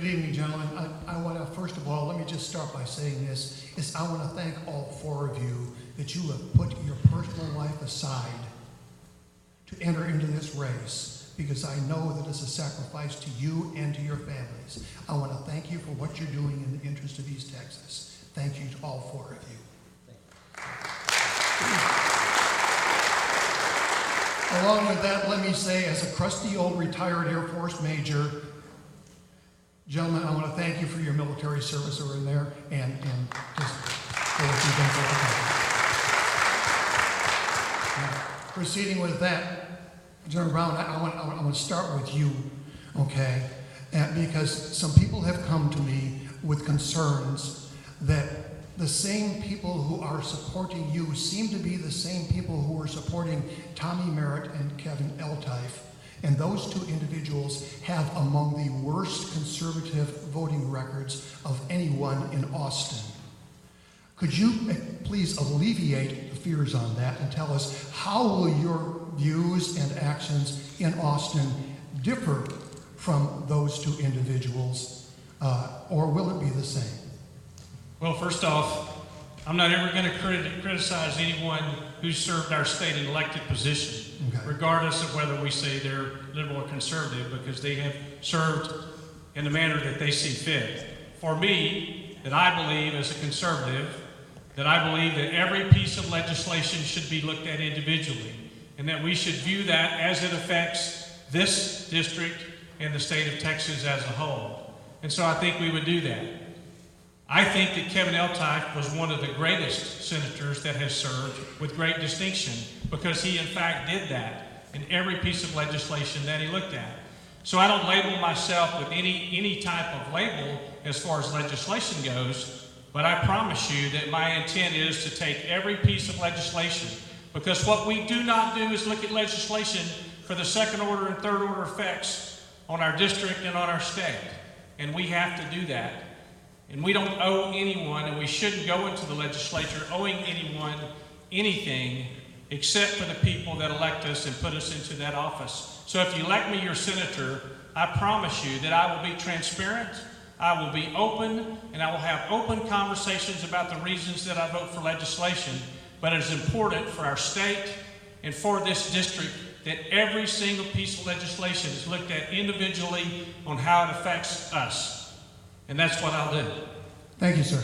Good evening, gentlemen. I want to, first of all, let me just start by saying this, is I want to thank all four of you that you have put your personal life aside to enter into this race, because I know that it's a sacrifice to you and to your families. I want to thank you for what you're doing in the interest of East Texas. Thank you to all four of you. Along with that, let me say, as a crusty old retired Air Force major, gentlemen, I want to thank you for your military service over in there, and just for what you've done for our country. Proceeding with that, General Brown, I want to start with you, okay? Because some people have come to me with concerns that the same people who are supporting you seem to be the same people who are supporting Tommy Merritt and Kevin Eltife. And those two individuals have among the worst conservative voting records of anyone in Austin. Could you please alleviate the fears on that and tell us how will your views and actions in Austin differ from those two individuals, or will it be the same? Well, first off, I'm not ever going to criticize anyone who's served our state in elected position, regardless of whether we say they're liberal or conservative, because they have served in the manner that they see fit. For me, that I believe as a conservative, that I believe that every piece of legislation should be looked at individually, and that we should view that as it affects this district and the state of Texas as a whole. And so I think we would do that. I think that Kevin Eltife was one of the greatest senators that has served with great distinction, because he in fact did that in every piece of legislation that he looked at. So I don't label myself with any type of label as far as legislation goes, but I promise you that my intent is to take every piece of legislation, because what we do not do is look at legislation for the second order and third order effects on our district and on our state. And we have to do that. And we don't owe anyone, and we shouldn't go into the legislature owing anyone anything except for the people that elect us and put us into that office. So if you elect me your senator, I promise you that I will be transparent, I will be open, and I will have open conversations about the reasons that I vote for legislation. But it is important for our state and for this district that every single piece of legislation is looked at individually on how it affects us. And that's what I'll do. Thank you, sir.